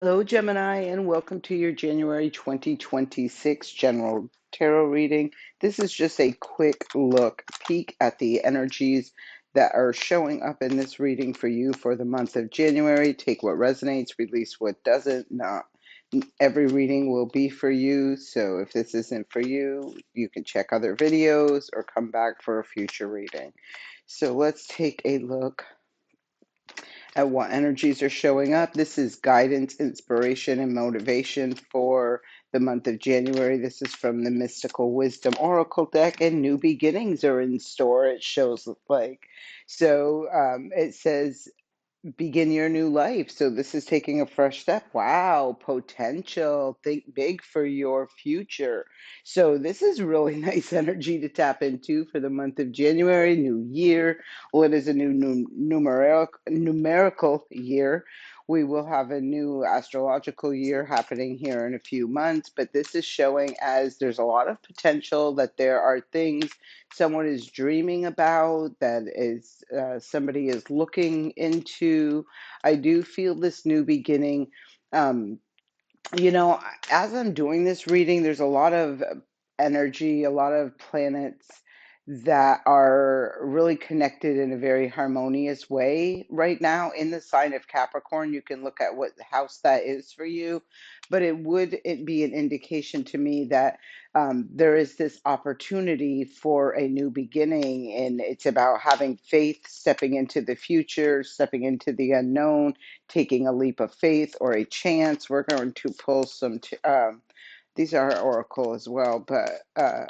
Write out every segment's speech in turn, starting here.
Hello, Gemini, and welcome to your January 2026 general tarot reading. This is just a quick peek at the energies that are showing up in this reading for you for the month of January. Take what resonates, release what doesn't. Not every reading will be for you. So if this isn't for you, you can check other videos or come back for a future reading. So let's take a look at what energies are showing up. This is guidance, inspiration, and motivation for the month of January. This is from the Mystical Wisdom Oracle deck, and new beginnings are in store, it shows like. So it says, begin your new life. So this is taking a fresh step. Wow, potential. Think big for your future. So this is really nice energy to tap into for the month of January, new year. Well, it is a new numerical year. We will have a new astrological year happening here in a few months, but this is showing as there's a lot of potential, that there are things someone is dreaming about, that is somebody is looking into. I do feel this new beginning. Um, as I'm doing this reading, there's a lot of energy, a lot of planets that are really connected in a very harmonious way right now in the sign of Capricorn. You can look at what house that is for you, but it be an indication to me that there is this opportunity for a new beginning, and it's about having faith, stepping into the future, stepping into the unknown, taking a leap of faith or a chance. We're going to pull these are oracle as well, but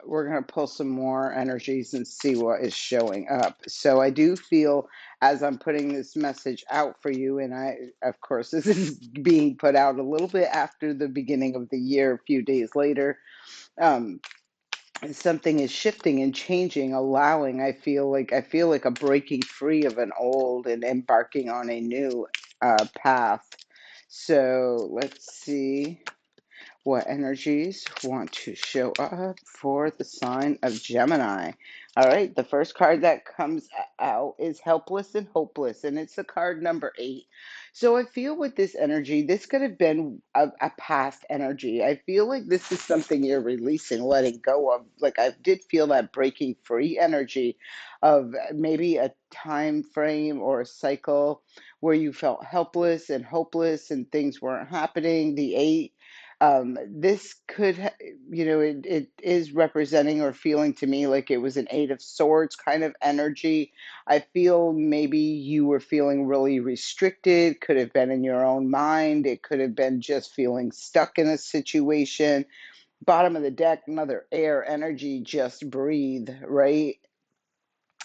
we're going to pull some more energies and see what is showing up. So I do feel, as I'm putting this message out for you, and of course, this is being put out a little bit after the beginning of the year, a few days later. Um, Something is shifting and changing, allowing. I feel like a breaking free of an old and embarking on a new path. So let's see what energies want to show up for the sign of Gemini. All right, the first card that comes out is Helpless and Hopeless, and it's the card number 8. So I feel with this energy, this could have been a past energy. I feel like this is something you're releasing, letting go of. Like, I did feel that breaking free energy of maybe a time frame or a cycle where you felt helpless and hopeless and things weren't happening. The 8, this could it is representing or feeling to me like it was an 8 of swords kind of energy. I feel maybe you were feeling really restricted, could have been in your own mind, it could have been just feeling stuck in a situation. Bottom of the deck, another air energy, just breathe, right?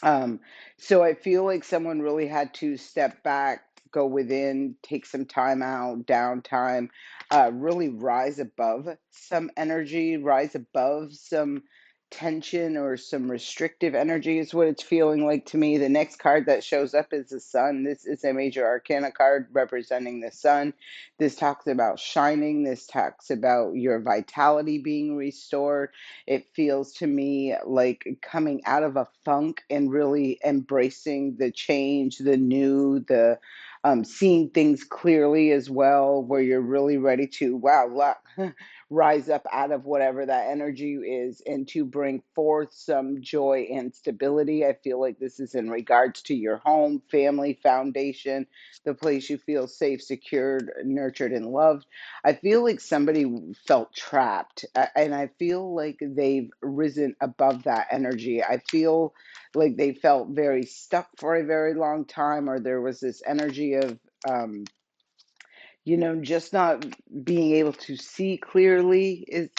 Um, so I feel like someone really had to step back, go within, take some time out, downtime, really rise above some energy, rise above some tension or some restrictive energy is what it's feeling like to me. The next card that shows up is the sun. This is a major arcana card representing the sun. This talks about shining. This talks about your vitality being restored. It feels to me like coming out of a funk and really embracing the change, the new, the seeing things clearly as well, where you're really ready to, wow, rise up out of whatever that energy is and to bring forth some joy and stability. I feel like this is in regards to your home, family, foundation, the place you feel safe, secured, nurtured, and loved. I feel like somebody felt trapped, and I feel like they've risen above that energy. I feel like they felt very stuck for a very long time, or there was this energy of, um, just not being able to see clearly. Is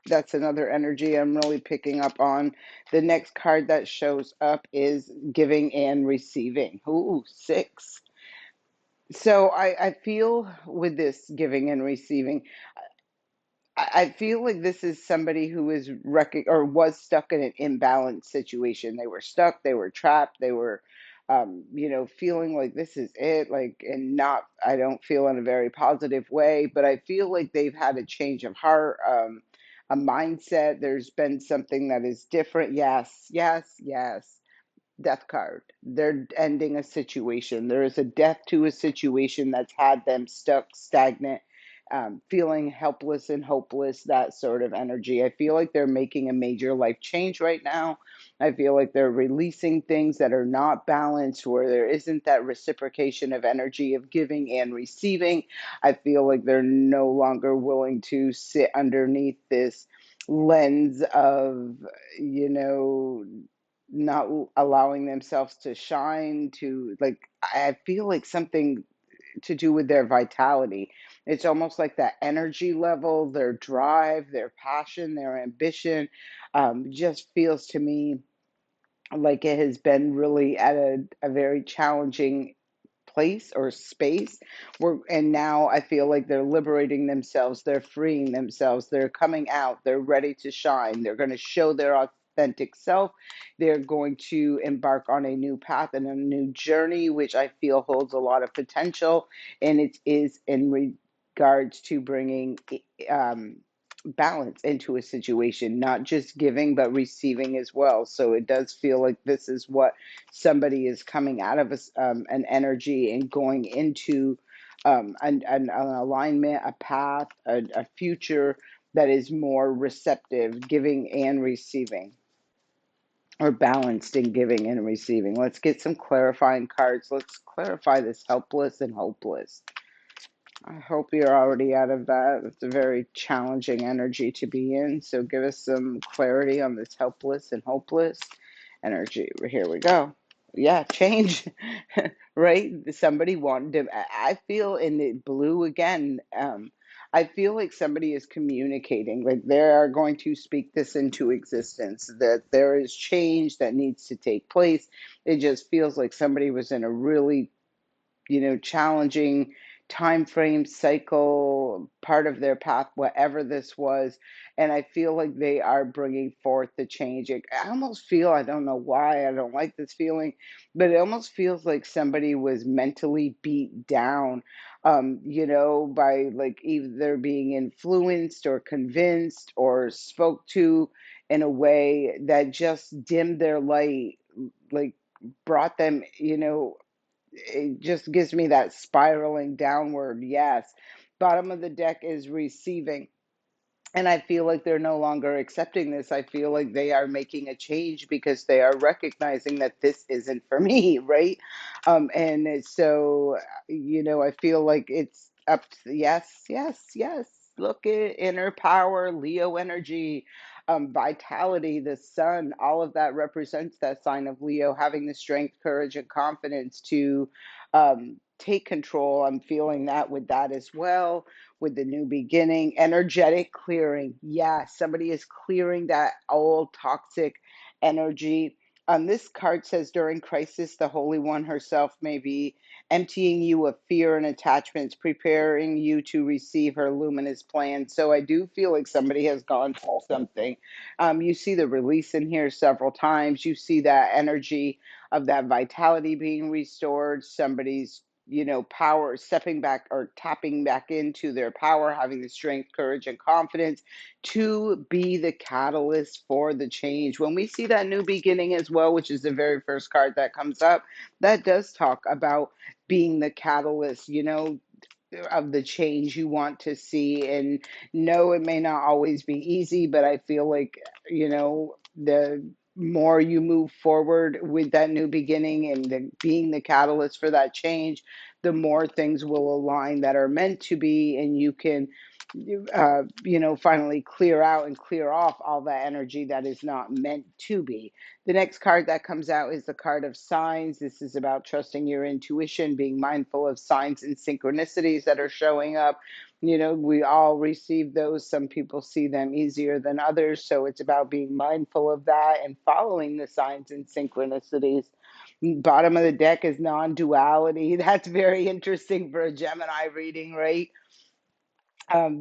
That's another energy I'm really picking up on. The next card that shows up is giving and receiving. Ooh, 6. So I feel with this giving and receiving, I feel like this is somebody who is or was stuck in an imbalanced situation. They were stuck, they were trapped, they were, feeling like this is it, like, and not, I don't feel in a very positive way, but I feel like they've had a change of heart, a mindset. There's been something that is different. Yes, yes, yes. Death card. They're ending a situation. There is a death to a situation that's had them stuck, stagnant, feeling helpless and hopeless, that sort of energy. I feel like they're making a major life change right now. I feel like they're releasing things that are not balanced, where there isn't that reciprocation of energy of giving and receiving. I feel like they're no longer willing to sit underneath this lens of, you know, not allowing themselves to shine, to like, I feel like something to do with their vitality. It's almost like that energy level, their drive, their passion, their ambition, just feels to me like it has been really at a very challenging place or space where, and now I feel like they're liberating themselves, they're freeing themselves, they're coming out, they're ready to shine, they're going to show their authentic self, they're going to embark on a new path and a new journey, which I feel holds a lot of potential, and it is in regards to bringing um, balance into a situation, not just giving but receiving as well. So it does feel like this is what somebody is coming out of an energy and going into an alignment, a path, a future that is more receptive, giving and receiving, or balanced in giving and receiving. Let's get some clarifying cards. Let's clarify this helpless and hopeless. I hope you're already out of that. It's a very challenging energy to be in. So give us some clarity on this helpless and hopeless energy. Here we go. Yeah, change, right? Somebody wanted to. I feel in the blue again. I feel like somebody is communicating, like they are going to speak this into existence, that there is change that needs to take place. It just feels like somebody was in a really, challenging time frame, cycle, part of their path, whatever this was. And I feel like they are bringing forth the change. I almost feel, I don't know why I don't like this feeling, but it almost feels like somebody was mentally beat down, by like either being influenced or convinced or spoke to in a way that just dimmed their light, like brought them, it just gives me that spiraling downward. Yes. Bottom of the deck is receiving. And I feel like they're no longer accepting this. I feel like they are making a change because they are recognizing that this isn't for me, right? And so, I feel like it's up to, yes, yes, yes. Look at inner power, Leo energy, vitality, the sun, all of that represents that sign of Leo, having the strength, courage, and confidence to take control. I'm feeling that with that as well, with the new beginning, energetic clearing. Yeah, somebody is clearing that old toxic energy. This card says during crisis, the Holy One herself may be emptying you of fear and attachments, preparing you to receive her luminous plan. So I do feel like somebody has gone through something. You see the release in here several times. You see that energy of that vitality being restored. Somebody's power, stepping back or tapping back into their power, having the strength, courage, and confidence to be the catalyst for the change. When we see that new beginning as well, which is the very first card that comes up, that does talk about being the catalyst, of the change you want to see. And no, it may not always be easy, but I feel like, the more you move forward with that new beginning and being the catalyst for that change, the more things will align that are meant to be, and you can finally clear out and clear off all that energy that is not meant to be. The next card that comes out is the card of signs. This is about trusting your intuition, being mindful of signs and synchronicities that are showing up. We all receive those. Some people see them easier than others. So it's about being mindful of that and following the signs and synchronicities. Bottom of the deck is non duality. That's very interesting for a Gemini reading, right?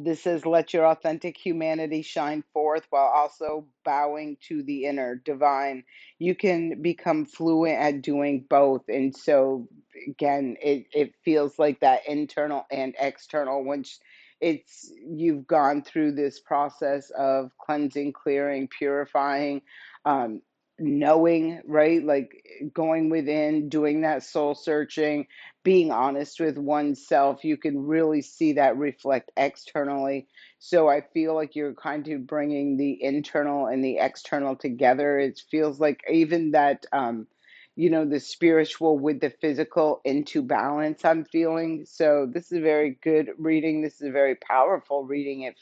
This says, let your authentic humanity shine forth while also bowing to the inner divine. You can become fluent at doing both. And so, again, it feels like that internal and external. Once you've gone through this process of cleansing, clearing, purifying, um, knowing, right? Like going within, doing that soul searching, being honest with oneself, you can really see that reflect externally. So I feel like you're kind of bringing the internal and the external together. It feels like even that, the spiritual with the physical into balance, I'm feeling. So this is a very good reading. This is a very powerful reading. I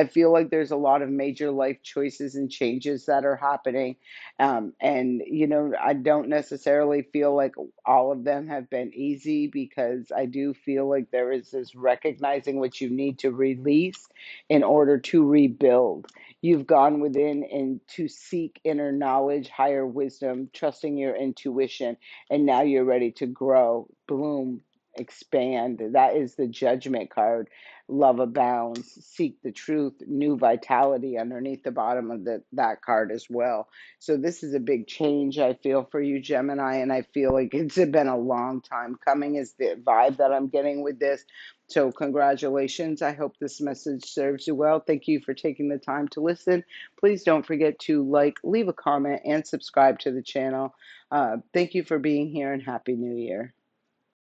feel like there's a lot of major life choices and changes that are happening. And, I don't necessarily feel like all of them have been easy, because I do feel like there is this recognizing what you need to release in order to rebuild. You've gone within and to seek inner knowledge, higher wisdom, trusting your intuition, and now you're ready to grow, bloom, expand. That is the judgment card. Love abounds, seek the truth, new vitality underneath the bottom of that card as well. So this is a big change, I feel, for you, Gemini, and I feel like it's been a long time coming, is the vibe that I'm getting with this. So congratulations. I hope this message serves you well. Thank you for taking the time to listen. Please don't forget to like, leave a comment, and subscribe to the channel. Thank you for being here, and Happy New Year.